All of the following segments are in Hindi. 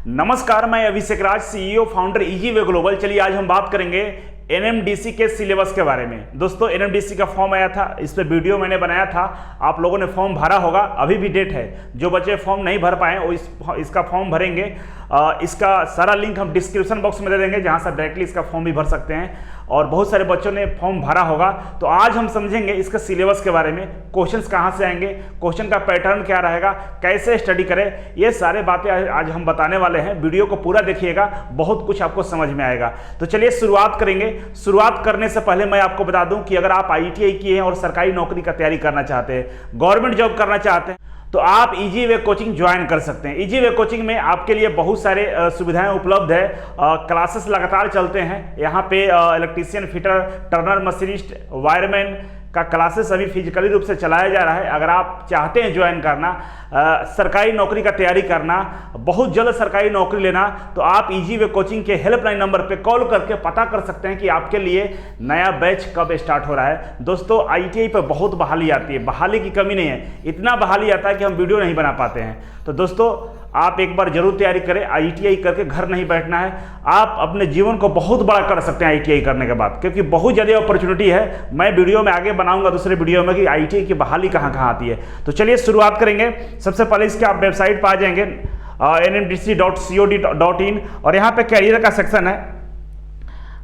नमस्कार, मैं Abhishek Raj, CEO founder easy way global. चलिए आज हम बात करेंगे एनएमडीसी के सिलेबस के बारे में। दोस्तों, एनएमडीसी का फॉर्म आया था, इस पर वीडियो मैंने बनाया था, आप लोगों ने फॉर्म भरा होगा। अभी भी डेट है, जो बच्चे फॉर्म नहीं भर पाए वो इसका फॉर्म भरेंगे। इसका सारा लिंक हम डिस्क्रिप्शन बॉक्स में दे देंगे, जहां से डायरेक्टली इसका फॉर्म भी भर सकते हैं। और बहुत सारे बच्चों ने फॉर्म भरा होगा। तो आज हम समझेंगे इसका सिलेबस के बारे में, क्वेश्चंस कहाँ से आएंगे, क्वेश्चन का पैटर्न क्या रहेगा, कैसे स्टडी करें, ये सारे बातें आज हम बताने वाले हैं। वीडियो को पूरा देखिएगा, बहुत कुछ आपको समझ में आएगा। तो चलिए शुरुआत करेंगे। शुरुआत करने से पहले मैं आपको बता दूं कि अगर आप आईटीआई किए हैं और सरकारी नौकरी का तैयारी करना चाहते हैं, गवर्नमेंट जॉब करना चाहते हैं, तो आप इजी वे कोचिंग ज्वाइन कर सकते हैं। इजी वे कोचिंग में आपके लिए बहुत सारे सुविधाएं उपलब्ध है। क्लासेस लगातार चलते हैं। यहाँ पे electrician, fitter, Turner, machinist, wireman का क्लासेस अभी फिजिकली रूप से चलाया जा रहा है। अगर आप चाहते हैं ज्वाइन करना, सरकारी नौकरी का तैयारी करना, बहुत जल्द सरकारी नौकरी लेना, तो आप इजी वे कोचिंग के हेल्पलाइन नंबर पे कॉल करके पता कर सकते हैं कि आपके लिए नया बैच कब स्टार्ट हो रहा है। दोस्तों, आईटीआई पे बहुत बहाली आती है, बहाली की कमी नहीं है, इतना बहाली आता है कि हम वीडियो नहीं बना पाते हैं। तो दोस्तों, आप एक बार जरूर तैयारी करें। आईटीआई करके घर नहीं बैठना है, आप अपने जीवन को बहुत बड़ा कर सकते हैं आईटीआई करने के बाद, क्योंकि बहुत ज़्यादा अपॉर्चुनिटी है। मैं वीडियो में आगे बनाऊंगा दूसरे वीडियो में कि आईटीआई की बहाली कहाँ कहाँ आती है। तो चलिए शुरुआत करेंगे। सबसे पहले इसके आप वेबसाइट पर आ जाएंगे nmdc.cod.in, और यहाँ पे कैरियर का सेक्शन है।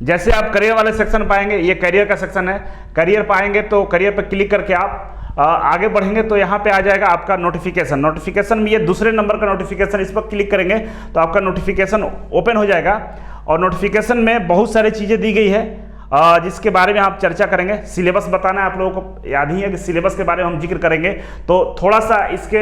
जैसे आप करियर वाले सेक्शन पाएंगे, ये करियर का सेक्शन है। करियर पाएंगे तो करियर पर क्लिक करके आप आगे बढ़ेंगे तो यहाँ पे आ जाएगा आपका नोटिफिकेशन। नोटिफिकेशन में ये दूसरे नंबर का नोटिफिकेशन, इस पर क्लिक करेंगे तो आपका नोटिफिकेशन ओपन हो जाएगा। और नोटिफिकेशन में बहुत सारी चीज़ें दी गई है जिसके बारे में आप चर्चा करेंगे। सिलेबस बताना है, आप लोगों को याद ही है कि सिलेबस के बारे में हम जिक्र करेंगे। तो थोड़ा सा इसके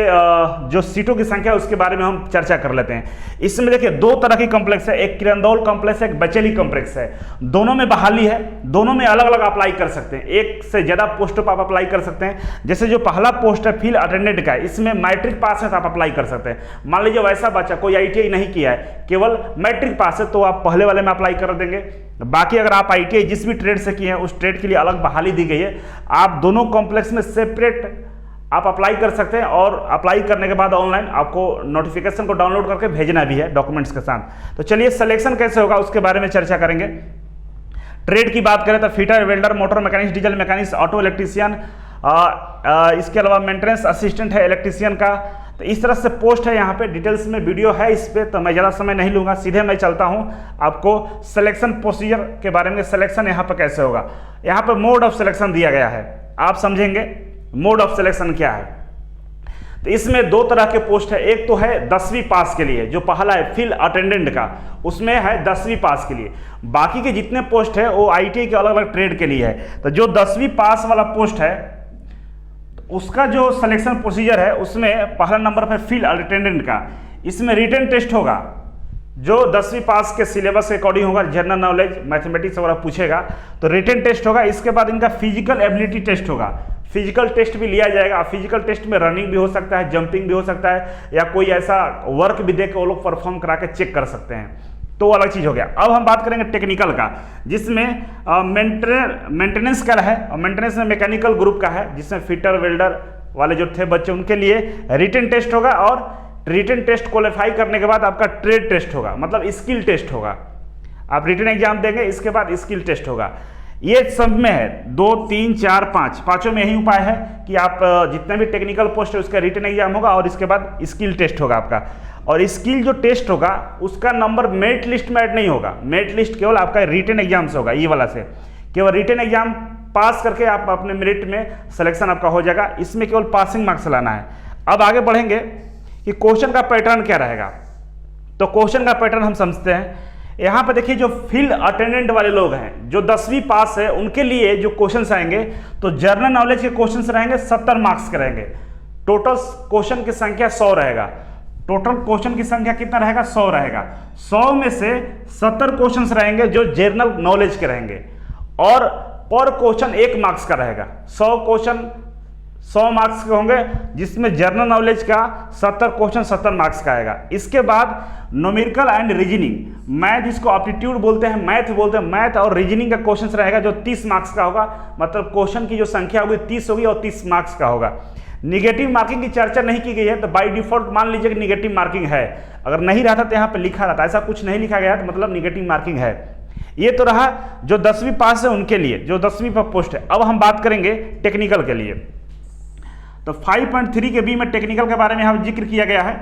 जो सीटों की संख्या है उसके बारे में हम चर्चा कर लेते हैं। इसमें देखिए दो तरह की कॉम्प्लेक्स है, एक किरंदौल कॉम्प्लेक्स है, एक बचेली कॉम्प्लेक्स है। दोनों में बहाली है, दोनों में अलग अलग अप्लाई कर सकते हैं। एक से ज़्यादा पोस्ट पर आप अप्लाई कर सकते हैं। जैसे जो पहला पोस्ट है फील्ड अटेंडेंट का, इसमें मैट्रिक पास है तो आप अप्लाई कर सकते हैं। मान लीजिए वैसा बच्चा कोई आईटीआई नहीं किया है, केवल मैट्रिक पास है, तो आप पहले वाले में अप्लाई कर देंगे। बाकी अगर आप आईटीआई जिस भी ट्रेड से किए हैं उस ट्रेड के लिए अलग बहाली दी गई है। आप दोनों कॉम्प्लेक्स में सेपरेट आप अप्लाई कर सकते हैं, और अप्लाई करने के बाद ऑनलाइन आपको नोटिफिकेशन को डाउनलोड करके भेजना भी है डॉक्यूमेंट्स के साथ। तो चलिए सिलेक्शन कैसे होगा उसके बारे में चर्चा करेंगे। ट्रेड की बात करें तो fitter, welder, motor mechanics, diesel mechanics, auto electrician, इसके अलावा मेंटेनेंस असिस्टेंट है इलेक्ट्रीशियन का। तो इस तरह से पोस्ट है। यहाँ पे डिटेल्स में वीडियो है इस पे, तो मैं ज़्यादा समय नहीं लूँगा, सीधे मैं चलता हूँ आपको सिलेक्शन प्रोसीजर के बारे में। सिलेक्शन यहाँ पे कैसे होगा, यहाँ पे मोड ऑफ सिलेक्शन दिया गया है, आप समझेंगे मोड ऑफ सिलेक्शन क्या है। तो इसमें दो तरह के पोस्ट है। एक तो है 10वीं पास के लिए, जो पहला है फील्ड अटेंडेंट का, उसमें है 10वीं पास के लिए। बाकी के जितने पोस्ट है वो आईटीआई के अलग अलग ट्रेड के लिए है। तो जो 10वीं पास वाला पोस्ट है उसका जो सिलेक्शन प्रोसीजर है उसमें पहला नंबर पर फील्ड अटेंडेंट का, इसमें रिटन टेस्ट होगा जो 10वीं पास के सिलेबस के अकॉर्डिंग होगा। जनरल नॉलेज, मैथमेटिक्स वगैरह पूछेगा तो रिटन टेस्ट होगा। इसके बाद इनका फिजिकल एबिलिटी टेस्ट होगा, फिजिकल टेस्ट भी लिया जाएगा। फिजिकल टेस्ट में रनिंग भी हो सकता है, जंपिंग भी हो सकता है, या कोई ऐसा वर्क भी देकर वो लोग परफॉर्म करा के चेक कर सकते हैं, तो अलग चीज़ हो गया। अब हम बात करेंगे टेक्निकल का, जिसमें मेंटेनेंस का है, और मेंटेनेंस में मैकेनिकल ग्रुप का है, जिसमें फिटर, वेल्डर वाले जो थे बच्चे उनके लिए रिटन टेस्ट होगा। और रिटन टेस्ट क्वालिफाई करने के बाद आपका ट्रेड टेस्ट होगा, मतलब स्किल टेस्ट होगा। आप रिटन एग्जाम देंगे, इसके बाद स्किल टेस्ट होगा। ये सब में है 2, 3, 4, 5, पाँचों में यही उपाय है कि आप जितने भी टेक्निकल पोस्ट है उसका रिटन एग्जाम होगा, और इसके बाद स्किल टेस्ट होगा आपका। और स्किल जो टेस्ट होगा उसका नंबर मेरिट लिस्ट में ऐड नहीं होगा। मेरिट लिस्ट केवल आपका रिटन एग्जाम से होगा, ये वाला से केवल रिटन एग्जाम पास करके आप अपने मेरिट में सिलेक्शन आपका हो जाएगा। इसमें केवल पासिंग मार्क्स लाना है। अब आगे बढ़ेंगे कि क्वेश्चन का पैटर्न क्या रहेगा। तो क्वेश्चन का पैटर्न हम समझते हैं। यहाँ पर देखिए, जो फील्ड अटेंडेंट वाले लोग हैं जो 10वीं पास है, उनके लिए जो क्वेश्चंस आएंगे तो जनरल नॉलेज के क्वेश्चंस रहेंगे, 70 मार्क्स के रहेंगे। टोटल क्वेश्चन की संख्या 100 रहेगा। टोटल क्वेश्चन की संख्या कितना रहेगा, 100 रहेगा। 100 में से 70 क्वेश्चंस रहेंगे जो जनरल नॉलेज के रहेंगे, और पर क्वेश्चन 1 मार्क्स का रहेगा। 100 क्वेश्चन 100 मार्क्स के होंगे, जिसमें जनरल नॉलेज का 70 क्वेश्चन 70 मार्क्स का आएगा। इसके बाद न्यूमेरिकल एंड रीजनिंग, मैथ जिसको एप्टीट्यूड बोलते हैं, मैथ बोलते हैं, मैथ और रीजनिंग का क्वेश्चन रहेगा जो 30 मार्क्स का होगा। मतलब क्वेश्चन की जो संख्या होगी 30 होगी और 30 मार्क्स का होगा। निगेटिव मार्किंग की चर्चा नहीं की गई है, तो बाय डिफॉल्ट मान लीजिए कि निगेटिव मार्किंग है। अगर नहीं रहता तो यहाँ पे लिखा रहता, ऐसा कुछ नहीं लिखा गया तो मतलब निगेटिव मार्किंग है। ये तो रहा जो 10वीं पास है उनके लिए, जो 10वीं पर पोस्ट है। अब हम बात करेंगे टेक्निकल के लिए। तो 5.3 के बी में टेक्निकल के बारे में यहाँ जिक्र किया गया है।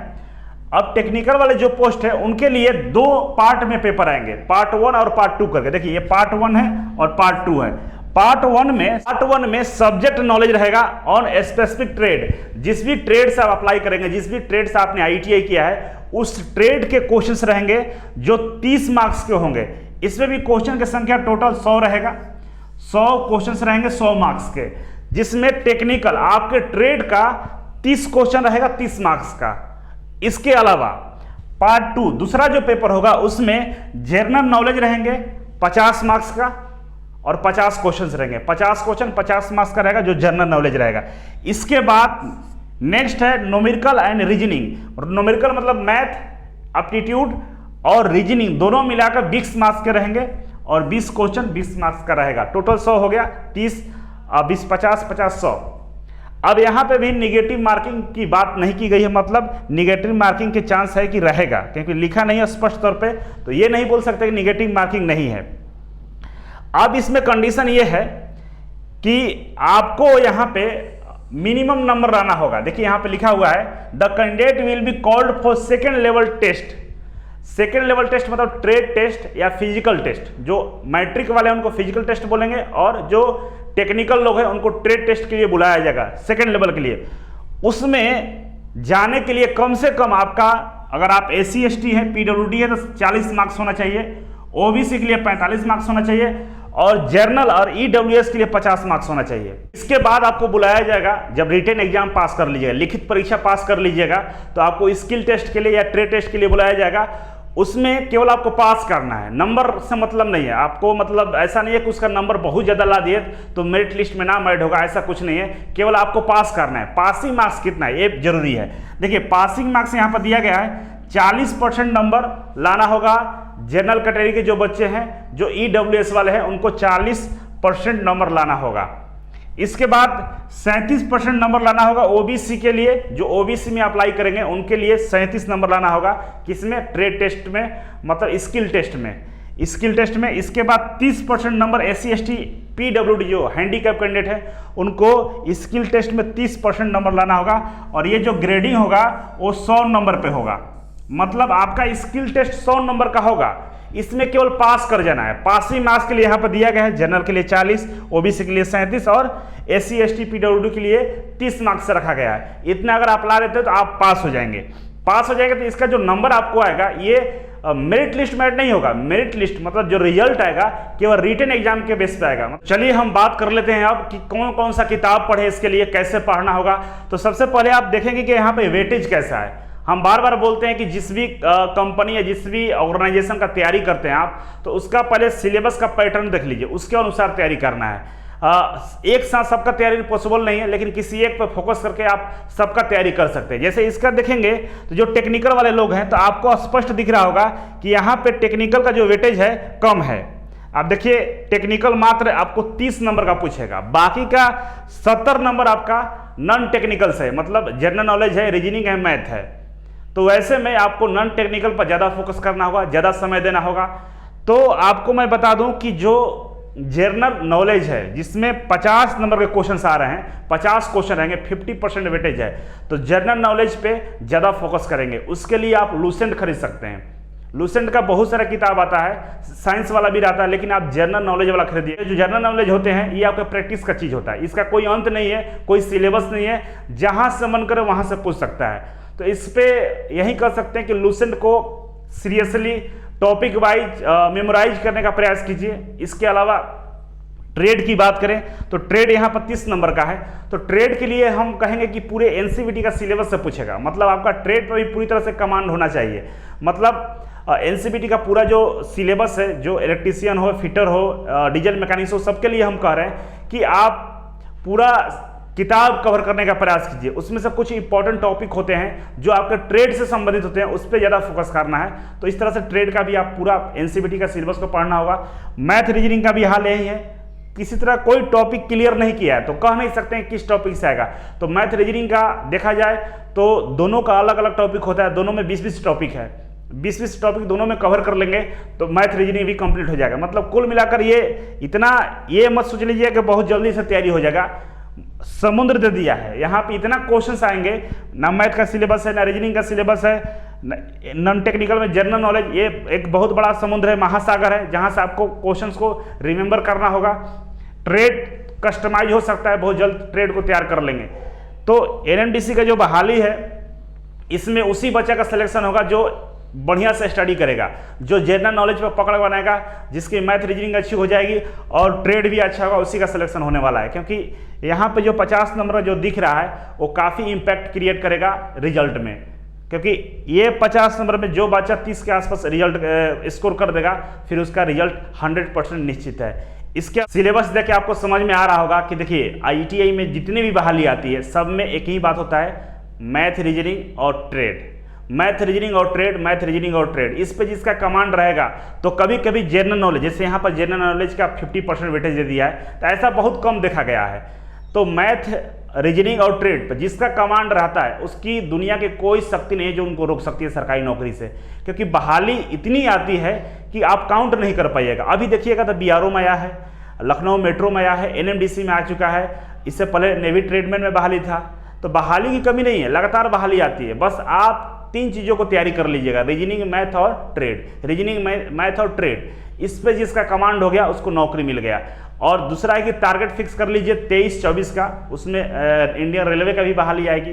अब टेक्निकल वाले जो पोस्ट है उनके लिए 2 पार्ट में पेपर आएंगे, पार्ट 1 और पार्ट 2 करके। देखिए ये पार्ट 1 है और पार्ट 2 है। पार्ट 1 में सब्जेक्ट नॉलेज रहेगा ऑन स्पेसिफिक ट्रेड। जिस भी ट्रेड से आप अप्लाई करेंगे, जिस भी ट्रेड से आपने ITI किया है, उस ट्रेड के क्वेश्चंस रहेंगे जो 30 मार्क्स के होंगे। इसमें भी क्वेश्चन की संख्या टोटल 100 रहेगा, 100 क्वेश्चंस रहेंगे 100 मार्क्स के, जिसमें टेक्निकल आपके ट्रेड का 30 क्वेश्चन रहेगा 30 मार्क्स का। इसके अलावा पार्ट 2 दूसरा जो पेपर होगा उसमें जनरल नॉलेज रहेंगे 50 मार्क्स का और 50 क्वेश्चंस रहेंगे। 50 क्वेश्चन 50 मार्क्स का रहेगा जो जनरल नॉलेज रहेगा। इसके बाद नेक्स्ट है न्यूमेरिकल एंड रीजनिंग। और न्यूमेरिकल मतलब मैथ, एप्टीट्यूड और रीजनिंग दोनों मिलाकर 20 मार्क्स के रहेंगे और 20 क्वेश्चन 20 मार्क्स का रहेगा। टोटल 100 हो गया, 30 20 50 50 100। अब यहाँ पे भी निगेटिव मार्किंग की बात नहीं की गई है, मतलब निगेटिव मार्किंग के चांस है कि रहेगा, क्योंकि लिखा नहीं है स्पष्ट तौर पे, तो ये नहीं बोल सकते कि निगेटिव मार्किंग नहीं है। अब इसमें कंडीशन ये है कि आपको यहाँ पे मिनिमम नंबर लाना होगा। देखिए यहाँ पे लिखा हुआ है the candidate will be called for second level test. Second level test मतलब ट्रेड टेस्ट या फिजिकल टेस्ट। जो मैट्रिक वाले हैं उनको फिजिकल टेस्ट बोलेंगे और जो टेक्निकल लोग हैं उनको ट्रेड टेस्ट के लिए बुलाया जाएगा सेकेंड लेवल के लिए। उसमें जाने के लिए कम से कम आपका, अगर आप SC ST हैं, PWD है तो 40 मार्क्स होना चाहिए, OBC के लिए 45 मार्क्स होना चाहिए और जर्नल और EWS के लिए 50 मार्क्स होना चाहिए। इसके बाद आपको बुलाया जाएगा जब रिटन एग्जाम पास कर लीजिएगा, लिखित परीक्षा पास कर लीजिएगा, तो आपको स्किल टेस्ट के लिए या ट्रेड टेस्ट के लिए बुलाया जाएगा। उसमें केवल आपको पास करना है, नंबर से मतलब नहीं है आपको, मतलब ऐसा नहीं है कि उसका नंबर बहुत ज़्यादा ला दिए तो मेरिट लिस्ट में नाम ऐड होगा, ऐसा कुछ नहीं है। केवल आपको पास करना है। पासिंग मार्क्स कितना है ये जरूरी है। देखिए पासिंग मार्क्स यहाँ पर दिया गया है 40% नंबर लाना होगा। जनरल कैटेगरी के जो बच्चे हैं, जो EWS वाले हैं, उनको 40% नंबर लाना होगा। इसके बाद 37% नंबर लाना होगा OBC के लिए। जो OBC में अप्लाई करेंगे उनके लिए 37 नंबर लाना होगा। किसमें? ट्रेड टेस्ट में, मतलब स्किल टेस्ट में, स्किल टेस्ट में। इसके बाद 30% नंबर SC ST PWD जो हैंडीकैप कैंडिडेट है उनको स्किल टेस्ट में 30% नंबर लाना होगा। और ये जो ग्रेडिंग होगा वो 100 नंबर पे होगा, मतलब आपका स्किल टेस्ट 100 नंबर का होगा। इसमें केवल पास कर जाना है। पासिंग मार्क्स के लिए यहाँ पर दिया गया है जनरल के लिए 40, OBC के लिए 37 और SC ST PWD के लिए 30 मार्क्स से रखा गया है। इतना अगर आप ला देते हो तो आप पास हो जाएंगे। पास हो जाएगा तो इसका जो नंबर आपको आएगा ये मेरिट लिस्ट में ऐड नहीं होगा। मेरिट लिस्ट मतलब जो रिजल्ट आएगा केवल रिटन एग्जाम के बेस पे आएगा। चलिए हम बात कर लेते हैं अब कि कौन कौन सा किताब पढ़े, इसके लिए कैसे पढ़ना होगा। तो सबसे पहले आप देखेंगे कि यहाँ पे वेटेज कैसा है। हम बार बार बोलते हैं कि जिस भी कंपनी या जिस भी ऑर्गेनाइजेशन का तैयारी करते हैं आप, तो उसका पहले सिलेबस का पैटर्न देख लीजिए, उसके अनुसार तैयारी करना है। एक साथ सबका तैयारी पॉसिबल नहीं है, लेकिन किसी एक पर फोकस करके आप सबका तैयारी कर सकते हैं। जैसे इसका देखेंगे तो जो टेक्निकल वाले लोग हैं तो आपको स्पष्ट दिख रहा होगा कि यहाँ पे टेक्निकल का जो वेटेज है कम है। आप देखिए टेक्निकल मात्र आपको 30 नंबर का पूछेगा, बाकी का 70 नंबर आपका नॉन टेक्निकल से है, मतलब जनरल नॉलेज है, रीजनिंग है, मैथ है। तो वैसे में आपको नॉन टेक्निकल पर ज़्यादा फोकस करना होगा, ज़्यादा समय देना होगा। तो आपको मैं बता दूं कि जो जनरल नॉलेज है जिसमें 50 नंबर के क्वेश्चन आ रहे हैं, 50 क्वेश्चन रहेंगे, 50% वेटेज है, तो जनरल नॉलेज पे ज़्यादा फोकस करेंगे। उसके लिए आप लूसेंट खरीद सकते हैं। लूसेंट का बहुत सारा किताब आता है, साइंस वाला भी रहता है, लेकिन आप जनरल नॉलेज वाला खरीदिए। जो जनरल नॉलेज होते हैं ये आपका प्रैक्टिस का चीज़ होता है, इसका कोई अंत नहीं है, कोई सिलेबस नहीं है, जहाँ से मन करे वहाँ से पूछ सकता है। तो इस पे यही कर सकते हैं कि लूसेंट को सीरियसली टॉपिक वाइज मेमोराइज करने का प्रयास कीजिए। इसके अलावा ट्रेड की बात करें तो ट्रेड यहाँ पर 30 नंबर का है, तो ट्रेड के लिए हम कहेंगे कि पूरे NCVT का सिलेबस से पूछेगा, मतलब आपका ट्रेड पर भी पूरी तरह से कमांड होना चाहिए। मतलब NCVT का पूरा जो सिलेबस है, जो इलेक्ट्रीशियन हो, फिटर हो, डीजल मैकेनिक्स हो, सबके लिए हम कह रहे हैं कि आप पूरा किताब कवर करने का प्रयास कीजिए। उसमें से कुछ इंपॉर्टेंट टॉपिक होते हैं जो आपके ट्रेड से संबंधित होते हैं, उस पर ज़्यादा फोकस करना है। तो इस तरह से ट्रेड का भी आप पूरा NCVT का सिलेबस को पढ़ना होगा। मैथ रीजनिंग का भी हाल यही है, किसी तरह कोई टॉपिक क्लियर नहीं किया है तो कह नहीं सकते हैं किस टॉपिक से आएगा। तो मैथ रीजनिंग का देखा जाए तो दोनों का अलग अलग टॉपिक होता है, दोनों में 20-20 टॉपिक है, 20-20 टॉपिक दोनों में कवर कर लेंगे तो मैथ रीजनिंग भी कंप्लीट हो जाएगा। मतलब कुल मिलाकर ये मत सोच लीजिए कि बहुत जल्दी से तैयारी हो जाएगा, समुद्र दे दिया है यहाँ पे, इतना क्वेश्चंस आएंगे, ना मैथ का सिलेबस है ना रीजनिंग का सिलेबस है, नॉन टेक्निकल में जनरल नॉलेज, ये एक बहुत बड़ा समुद्र है, महासागर है, जहाँ से आपको क्वेश्चंस को रिमेंबर करना होगा। ट्रेड कस्टमाइज हो सकता है, बहुत जल्द ट्रेड को तैयार कर लेंगे। तो एनएमडीसी का जो बहाली है इसमें उसी बच्चे का सिलेक्शन होगा जो बढ़िया से स्टडी करेगा, जो जनरल नॉलेज पर पकड़ बनाएगा, जिसकी मैथ रीजनिंग अच्छी हो जाएगी और ट्रेड भी अच्छा होगा, उसी का सिलेक्शन होने वाला है। क्योंकि यहाँ पे जो 50 नंबर जो दिख रहा है वो काफ़ी इम्पैक्ट क्रिएट करेगा रिजल्ट में, क्योंकि ये 50 नंबर में जो बच्चा 30 के आसपास रिजल्ट स्कोर कर देगा फिर उसका रिजल्ट 100% निश्चित है। इसके सिलेबस देख के आपको समझ में आ रहा होगा कि देखिए IITI में जितनी भी बहाली आती है सब में एक ही बात होता है, मैथ रीजनिंग और ट्रेड, मैथ रीजनिंग और ट्रेड, मैथ रीजनिंग और ट्रेड। इस पे जिसका कमांड रहेगा तो कभी कभी जनरल नॉलेज, जैसे यहाँ पर जनरल नॉलेज का 50% वेटेज दे दिया है, तो ऐसा बहुत कम देखा गया है। तो मैथ रीजनिंग और ट्रेड पर जिसका कमांड रहता है उसकी दुनिया की कोई शक्ति नहीं है जो उनको रोक सकती है सरकारी नौकरी से, क्योंकि बहाली इतनी आती है कि आप काउंट नहीं कर पाइएगा। अभी देखिएगा तो BRO में आया है, लखनऊ मेट्रो में आया है, NMDC में आ चुका है, इससे पहले नेवी ट्रेडमैन में बहाली था। तो बहाली की कमी नहीं है, लगातार बहाली आती है, बस आप 3 चीज़ों को तैयारी कर लीजिएगा, रीजनिंग, मैथ और ट्रेड, रीजनिंग, मैथ और ट्रेड। इस पे जिसका कमांड हो गया उसको नौकरी मिल गया। और दूसरा है कि टारगेट फिक्स कर लीजिए 23-24 का, उसमें इंडियन रेलवे का भी बहाली आएगी।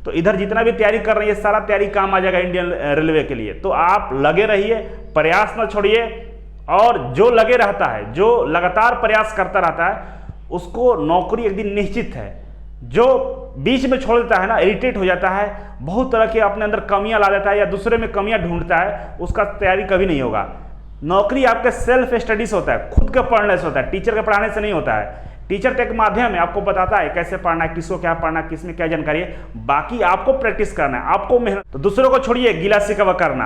तो इधर जितना भी तैयारी कर रही है सारा तैयारी काम आ जाएगा इंडियन रेलवे के लिए। तो आप लगे रहिए, प्रयास न छोड़िए, और जो लगे रहता है, जो लगातार प्रयास करता रहता है उसको नौकरी एक दिन निश्चित है। जो बीच में छोड़ देता है ना, इरिटेट हो जाता है, बहुत तरह के अपने अंदर कमियां ला देता है या दूसरे में कमियां ढूंढता है, उसका तैयारी कभी नहीं होगा। नौकरी आपके सेल्फ स्टडीज होता है, खुद के पढ़ने से होता है, टीचर के पढ़ाने से नहीं होता है। टीचर तो एक माध्यम है, आपको बताता है कैसे पढ़ना है, किसको क्या पढ़ना है, किसमें क्या जानकारी है, बाकी आपको प्रैक्टिस करना है, आपको मेहनत। तो दूसरों को छोड़िए गिला शिकवा करना,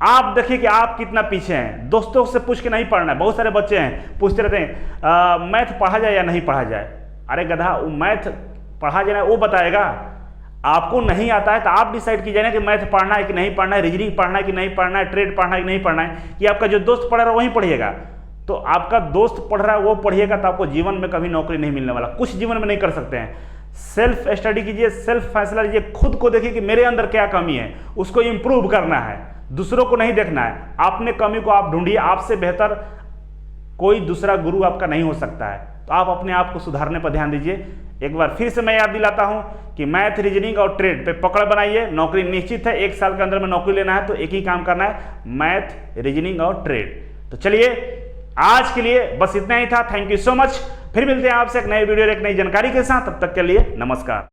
आप देखिए कि आप कितना पीछे हैं, दोस्तों से पूछ के नहीं पढ़ना है। बहुत सारे बच्चे हैं पूछते रहते हैं मैथ पढ़ा जाए या नहीं पढ़ा जाए। अरे गधा, वो मैथ पढ़ा जाए वो बताएगा, आपको नहीं आता है तो आप डिसाइड कीजिए ना कि मैथ पढ़ना है कि नहीं पढ़ना है, रीजनिंग पढ़ना है कि नहीं पढ़ना है, ट्रेड पढ़ना है कि नहीं पढ़ना है, कि आपका जो दोस्त पढ़ रहा है वही पढ़िएगा। तो आपका दोस्त पढ़ रहा है वो पढ़िएगा तो आपको जीवन में कभी नौकरी नहीं मिलने वाला, कुछ जीवन में नहीं कर सकते हैं। सेल्फ स्टडी कीजिए, सेल्फ फैसला लीजिए, खुद को देखिए कि मेरे अंदर क्या कमी है, उसको इंप्रूव करना है, दूसरों को नहीं देखना है। अपने कमी को आप ढूंढिए, आपसे बेहतर कोई दूसरा गुरु आपका नहीं हो सकता है। तो आप अपने आप को सुधारने पर ध्यान दीजिए। एक बार फिर से मैं याद दिलाता हूं कि मैथ, रीजनिंग और ट्रेड पे पकड़ बनाइए, नौकरी निश्चित है। 1 साल के अंदर में नौकरी लेना है तो एक ही काम करना है, मैथ, रीजनिंग और ट्रेड। तो चलिए आज के लिए बस इतना ही था। Thank you so much. फिर मिलते हैं आपसे एक नए वीडियो, एक नई जानकारी के साथ। तब तक के लिए नमस्कार।